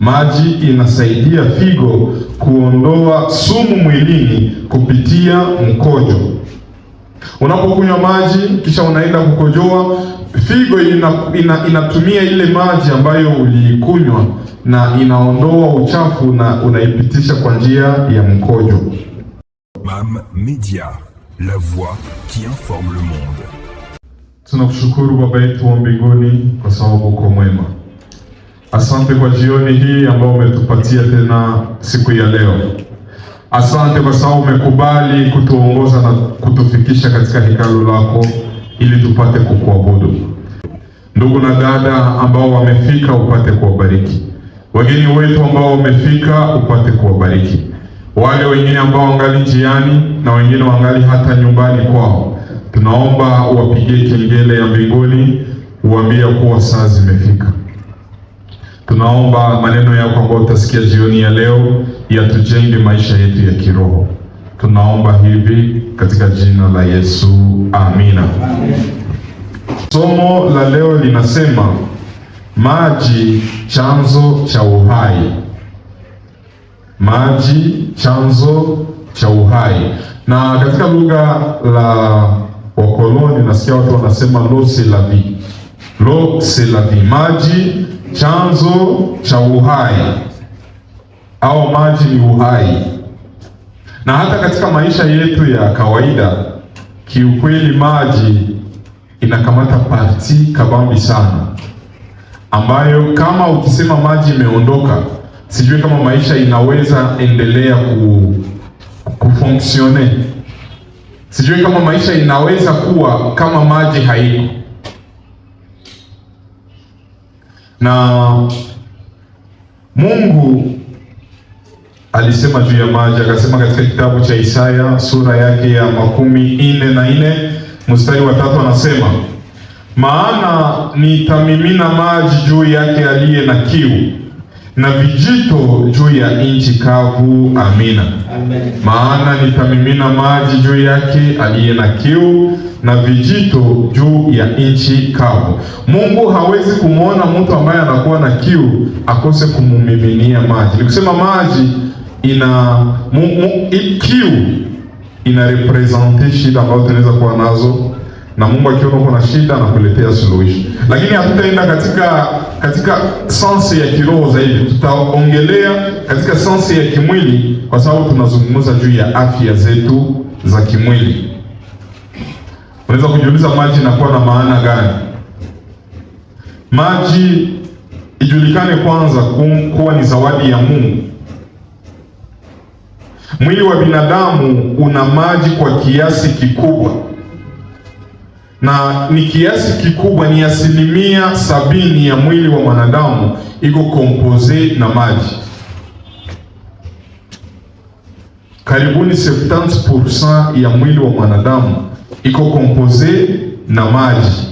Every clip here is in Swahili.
Maji inasaidia figo kuondoa sumu mwilini kupitia mkojo. Unapokunywa maji kisha unaenda kukojoa, figo inatumia ile maji ambayo ulikunywa na inaondoa uchafu na unaipitisha kwa njia ya mkojo. MAM Media, la voix qui informe le monde. Tunakushukuru Baba yetu wa mbinguni kwa sababu uko mwema. Asante kwa jioni hii ambao umetupatia tena siku ya leo. Asante kwa sababu umekubali kutuongoza na kutufikisha katika hekalu lako ili tupate kukuabudu. Ndugu na dada ambao wamefika, upate kuwabariki. Wageni wetu ambao wamefika, upate kuwabariki. Wale wengine ambao wangali njiani na wengine wangali hata nyumbani kwao, tunaomba uwapigie kengele ya mbinguni, uambie kuwa saa zimefika. Tunaomba maneno yako ambayo utasikia jioni ya leo yatujenge maisha yetu ya kiroho. Tunaomba hivi katika jina la Yesu, amina. Somo la leo linasema maji chanzo cha uhai. Maji chanzo cha uhai. Na katika lugha la wakoloni nasikia watu wanasema l'eau c'est la vie. L'eau c'est la vie. Maji chanzo cha uhai au maji ni uhai. Na hata katika maisha yetu ya kawaida, kiukweli maji inakamata parti kabambi sana, ambayo kama ukisema maji imeondoka, sijui kama maisha inaweza endelea kufonksione. Sijui kama maisha inaweza kuwa kama maji haiko. Na Mungu alisema juu ya maji, akasema katika kitabu cha Isaya sura yake ya 44 mstari wa 3, anasema maana nitamimina maji juu yake aliye na kiu na vijito juu ya nchi kavu. Amina. Amen. Maana nitamimina maji juu yake aliye na kiu na vijito juu ya nchi kavu. Mungu hawezi kumwona mtu ambaye anakuwa na kiu akose kumumiminia maji. Nikusema maji kiu ina represente shida ambazo tunaweza kuwa nazo, na Mungu akiona kuna shida anakuletea suluhisho. Lakini hatutaenda katika sensi ya kiroho zaidi, tutaongelea katika sensi ya kimwili, kwa sababu tunazungumza juu ya afya zetu za kimwili. Unaweza kujiuliza maji inakuwa na maana gani? Maji ijulikane kwanza kuwa ni zawadi ya Mungu. Mwili wa binadamu una maji kwa kiasi kikubwa, na ni kiasi kikubwa, ni 70% ya mwili wa mwanadamu iko kompose na maji. Karibuni 70% ya mwili wa mwanadamu iko kompose na maji.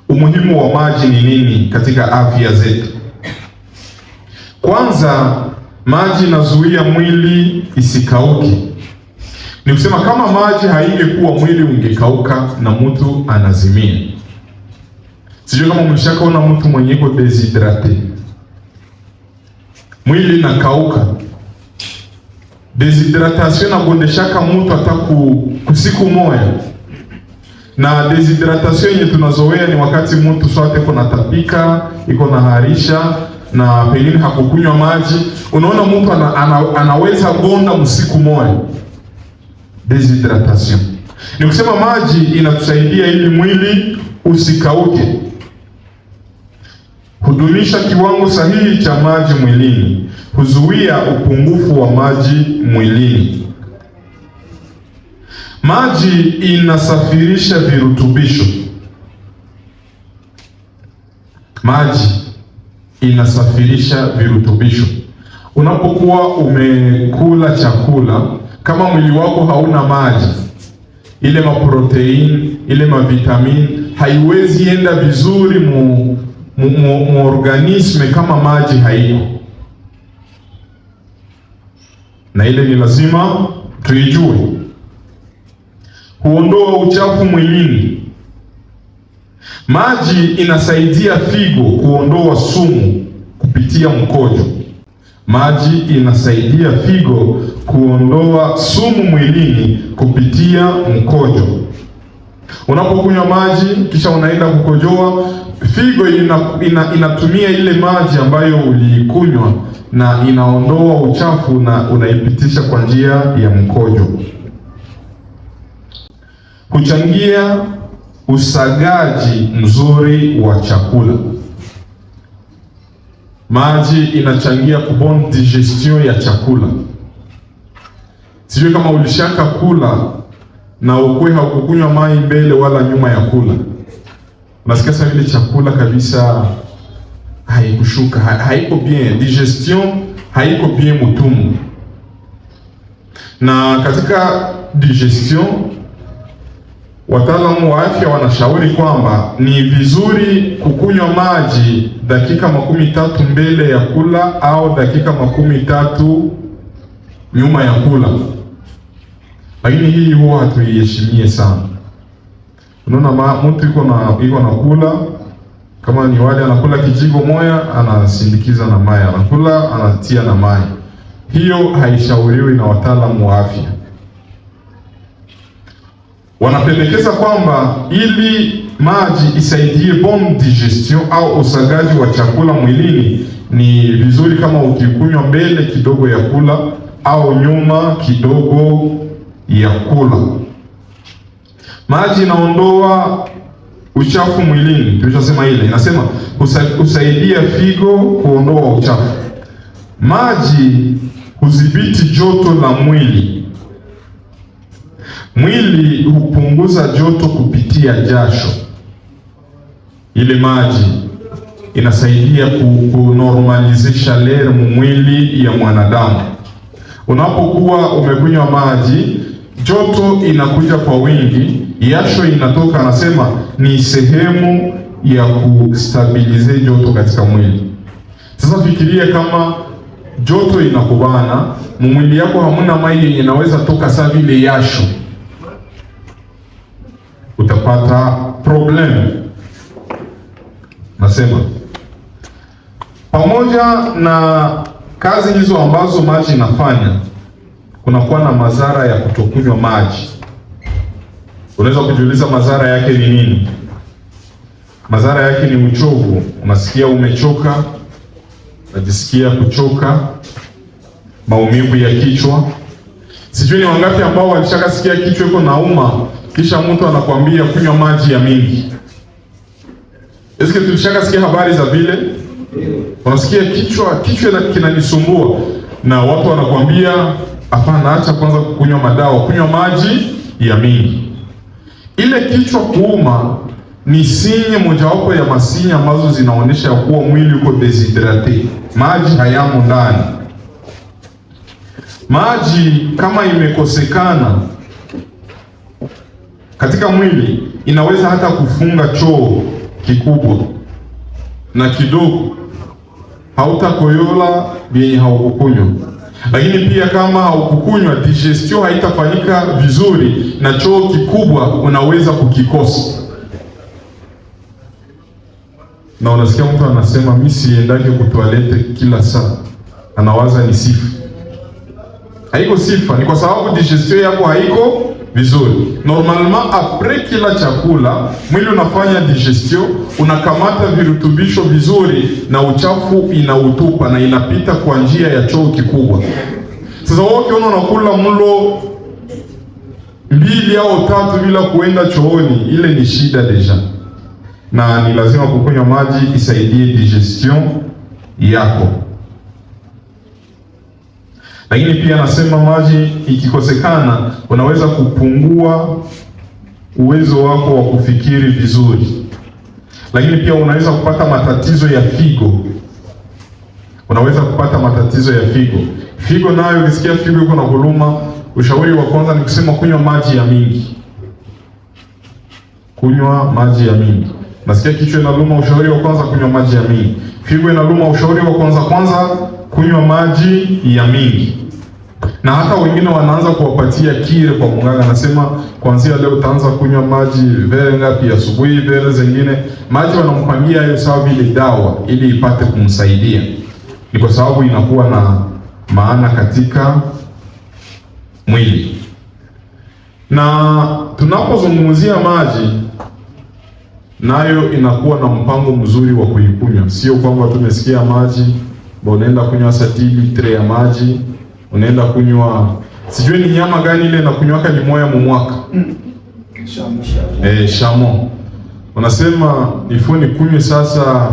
Umuhimu wa maji ni nini katika afya zetu? Kwanza, maji inazuia mwili isikauke. Ni kusema kama maji haingekuwa, mwili ungekauka na mtu anazimia. Sijui kama mlishakaona mtu mwenye iko deshydrate, mwili inakauka. Deshydratation inagondeshaka mtu hata kusiku moja. Na deshydratation yenye tunazoea ni wakati mtu sote kuna tapika, iko na harisha na pengine hakukunywa maji. Unaona mtu anaweza gonda msiku moja. Deshydratation. Ni kusema maji inatusaidia ili mwili usikauke. Hudumisha kiwango sahihi cha maji mwilini, huzuia upungufu wa maji mwilini. Maji inasafirisha virutubisho. Maji inasafirisha virutubisho. Unapokuwa umekula chakula, kama mwili wako hauna maji, ile maprotein, ile mavitamini haiwezi enda vizuri mu organisme kama maji haiko. Na ile ni lazima tuijue. Huondoa uchafu mwilini. Maji inasaidia figo kuondoa sumu kupitia mkojo. Maji inasaidia figo kuondoa sumu mwilini kupitia mkojo. Unapokunywa maji kisha unaenda kukojoa, figo inatumia ile maji ambayo uliikunywa na inaondoa uchafu na unaipitisha kwa njia ya mkojo. Kuchangia usagaji mzuri wa chakula. Maji inachangia kubon digestion ya chakula. Sijui kama ulishaka kula na ukwe haukukunywa mai mbele wala nyuma ya kula. Unasikia sasa ile chakula kabisa haikushuka, haiko bien, digestion haiko bien mutumu. Na katika digestion wataalamu wa afya wanashauri kwamba ni vizuri kukunywa maji dakika 30 mbele ya kula au dakika 30 nyuma ya kula. Lakini hii huwa hatuiheshimie sana. Unaona mtu iko na kula, kama ni wali anakula kijiko moja anasindikiza na maji, anakula anatia na maji. Hiyo haishauriwi na wataalamu wa afya. Wanapendekeza kwamba ili maji isaidie bon digestion au usagaji wa chakula mwilini, ni vizuri kama ukikunywa mbele kidogo ya kula au nyuma kidogo ya kula. Maji inaondoa uchafu mwilini. Tulishasema ile inasema kusaidia figo kuondoa uchafu. Maji hudhibiti joto la mwili. Mwili hupunguza joto kupitia jasho. Ile maji inasaidia kunormalize chaleur mwili ya mwanadamu. Unapokuwa umekunywa maji, joto inakuja kwa wingi, jasho inatoka. Anasema ni sehemu ya kustabilize joto katika mwili. Sasa fikiria kama joto inakubana, mwili yako hamuna maji inaweza toka saa vile jasho, utapata problem. Nasema pamoja na kazi hizo ambazo maji inafanya, kunakuwa na madhara ya kutokunywa maji. Unaweza kujiuliza madhara yake ni nini? Madhara yake ni uchovu. Unasikia umechoka, unajisikia kuchoka, maumivu ya kichwa. Sijui ni wangapi ambao walishakasikia kichwa iko nauma, kisha mtu anakuambia kunywa maji ya mingi. Eske tulishakasikia habari za vile? Unasikia kichwa kinanisumbua na watu wanakuambia hapana, acha kwanza kunywa madawa, kunywa maji ya mingi. Ile kichwa kuuma ni sinye mojawapo ya masinya ambazo zinaonyesha kuwa mwili uko deshydrate, maji hayamo ndani. Maji kama imekosekana katika mwili, inaweza hata kufunga choo kikubwa na kidogo, hautakoyola vyenye haukukunywa. Lakini pia kama haukukunywa, digestion haitafanyika vizuri na choo kikubwa unaweza kukikosa. Na unasikia mtu anasema mimi siendake kutoalete kila saa, anawaza ni sifa. Haiko sifa, ni kwa sababu digestion yako haiko vizuri. Normalement après kila chakula mwili unafanya digestion, unakamata virutubisho vizuri na uchafu inautupa na inapita kwa njia ya choo kikubwa. Sasa wewe ukiona unakula mlo 2 au 3 bila kuenda chooni, ile ni shida deja. Na ni lazima kukunywa maji isaidie digestion yako. Lakini pia nasema maji ikikosekana, unaweza kupungua uwezo wako wa kufikiri vizuri. Lakini pia unaweza kupata matatizo ya figo. Unaweza kupata matatizo ya figo. Figo nayo ukisikia figo iko na kuluma, ushauri wa kwanza ni kusema kunywa maji ya mingi. Kunywa maji ya mingi. Nasikia kichwa inaluma, ushauri wa kwanza kunywa maji ya mingi. Figo inaluma, ushauri wa kwanza kunywa maji ya mingi. Na hata wengine wanaanza kuwapatia kire kwa mganga, anasema kuanzia leo utaanza kunywa maji vere ngapi asubuhi, vere zingine maji wanampangia hayo sawa vile dawa, ili ipate kumsaidia. Ni kwa sababu inakuwa na maana katika mwili. Na tunapozungumzia maji, nayo inakuwa na mpango mzuri wa kuikunywa. Sio kwamba tumesikia maji, unaenda kunywa satilitre ya maji, unaenda kunywa sijui ni nyama gani ile inakunywaka limoya mu mwaka. Shamo. Unasema ifo ni kunywe sasa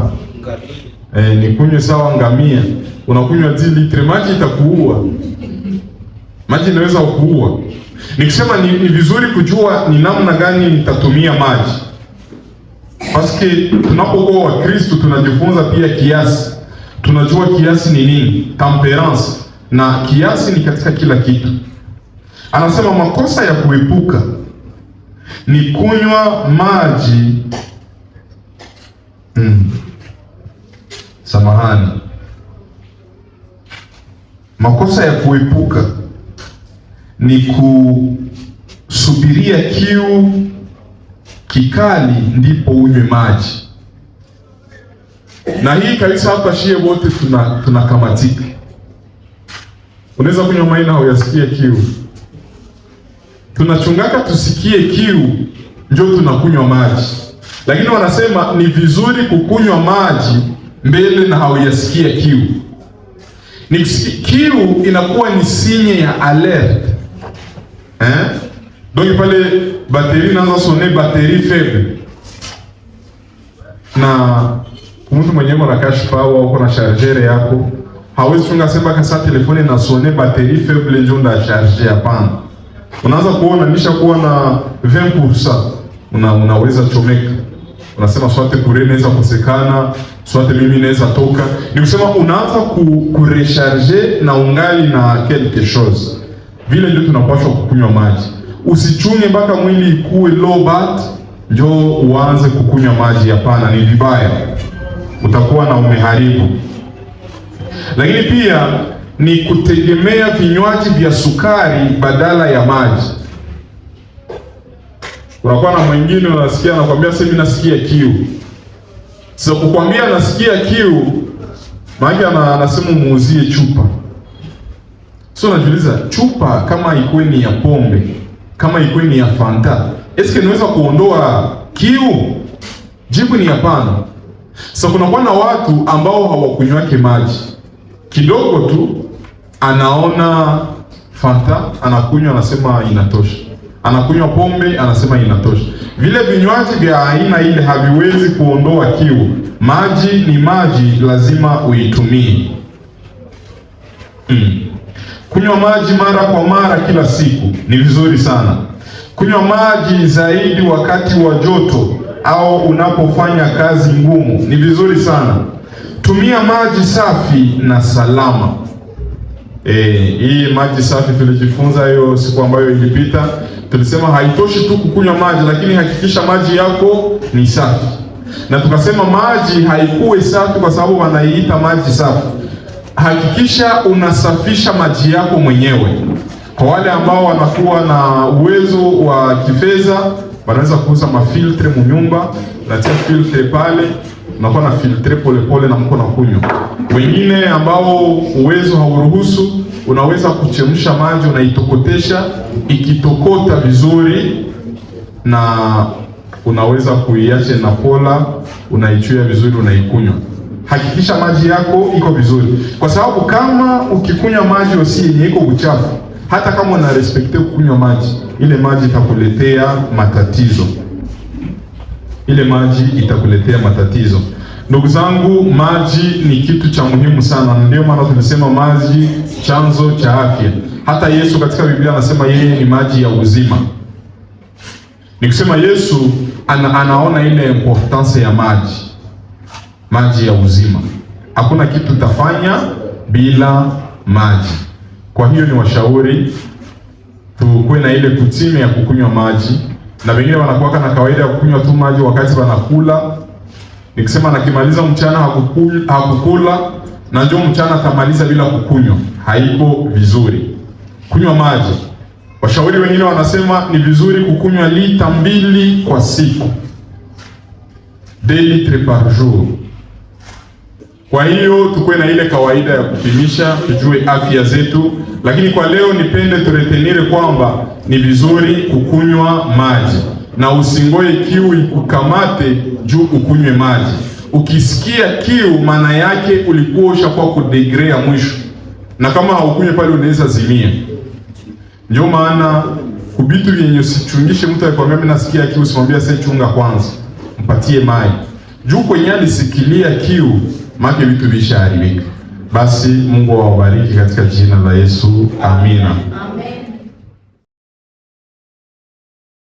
ni kunywe sawa ngamia. Unakunywa 10 litre maji, itakuua. Maji inaweza kukuua. Nikisema ni vizuri kujua ni namna gani nitatumia maji. Paske tunapokuwa wa Kristo tunajifunza pia kiasi. Tunajua kiasi ni nini, temperance, na kiasi ni katika kila kitu. Anasema makosa ya kuepuka ni kunywa maji makosa ya kuepuka ni kusubiria kiu kikali ndipo unywe maji. Na hii kabisa hapa shie wote tunakamatika. Unaweza kunywa maji na huyasikie kiu. Tunachungaka tusikie kiu ndio tunakunywa maji. Lakini wanasema ni vizuri kukunywa maji mbele na hauyasikia kiu. Kiu inakuwa ni sinye ya alert. Donc pale bateri naanza sone bateri faible. Na mtu mwenyewe ana cash power au kuna charger yako, hawezi chunga sema kasa telefoni na sone bateri faible ndio nda charger. Hapana. Unaanza kuona nishakuwa na 20%, unaweza chomeka. Unasema swate kure inaweza kusekana, swate mimi inaweza toka. Ni kusema unaanza kurecharger na ungali na quelque chose. Vile ndio tunapaswa kukunywa maji. Usichunge mpaka mwili ikuwe low bat ndio uanze kukunywa maji. Hapana, ni vibaya. Utakuwa na umeharibu. Lakini pia ni kutegemea vinywaji vya sukari badala ya maji. Unakuwa na mwingine unasikia anakuambia sasa mimi nasikia kiu. Sasa kukwambia nasikia kiu, maana anasema muuzie chupa. So najiuliza, chupa kama ikuwe ni ya pombe, kama ikuwe ni ya Fanta, eske inaweza kuondoa kiu? Jibu ni hapana. Sasa kunakuwa na watu ambao hawakunywake maji. Kidogo tu anaona Fanta, anakunywa, anasema inatosha. Anakunywa pombe, anasema inatosha. Vile vinywaji vya aina ile haviwezi kuondoa kiu. Maji ni maji, lazima uitumie. Kunywa maji mara kwa mara kila siku ni vizuri sana. Kunywa maji zaidi wakati wa joto au unapofanya kazi ngumu ni vizuri sana. Tumia maji safi na salama. Hii maji safi tulijifunza hiyo siku ambayo ilipita. Tulisema haitoshi tu kukunywa maji, lakini hakikisha maji yako ni safi. Na tukasema maji haikuwe safi kwa sababu wanaiita maji safi. Hakikisha unasafisha maji yako mwenyewe. Kwa wale ambao wanakuwa na uwezo wa kifedha, wanaweza kuuza mafiltre munyumba, unatia filtre pale, unakuwa na filtre pole pole na mko na kunywa. Wengine ambao uwezo hauruhusu, unaweza kuchemsha maji, unaitokotesha, ikitokota vizuri na unaweza kuiacha na pola, unaichuia vizuri, unaikunywa. Hakikisha maji yako iko vizuri, kwa sababu kama ukikunywa maji osi yenye iko uchafu, hata kama una respecte kukunywa maji, ile maji itakuletea matatizo. Ile maji itakuletea matatizo. Ndugu zangu, maji ni kitu cha muhimu sana. Ndio maana tunasema maji chanzo cha afya. Hata Yesu katika Biblia anasema yeye ni maji ya uzima. Nikisema Yesu anaona ile importance ya maji. Maji ya uzima. Hakuna kitu tafanya bila maji. Kwa hiyo ni washauri tukuwe na ile kutime ya kukunywa maji. Na wengine wanakuwa na kawaida ya kukunywa tu maji wakati wanakula. Nikisema nakimaliza mchana hakukula na ndio mchana kamaliza bila kukunywa, haiko vizuri. kunywa maji. Washauri wengine wanasema ni vizuri kukunywa lita 2 kwa siku, 2 litres par jour. Kwa hiyo tukue na ile kawaida ya kupimisha, tujue afya zetu. Lakini kwa leo nipende turetenire kwamba ni vizuri kukunywa maji, na usingoe kiu ikukamate juu ukunywe maji. Ukisikia kiu, maana yake ulikuwa ushakuwa ku degree ya mwisho, na kama haukunywe pale unaweza zimia. Ndio maana kubitu vyenye usichungishe mtu akikwambia mimi nasikia kiu, usimwambie sasa chunga kwanza, mpatie maji. Juu kwenye alisikilia kiu, make vitu vishaharibika. Basi Mungu awabariki katika jina la Yesu. Amina. Amen.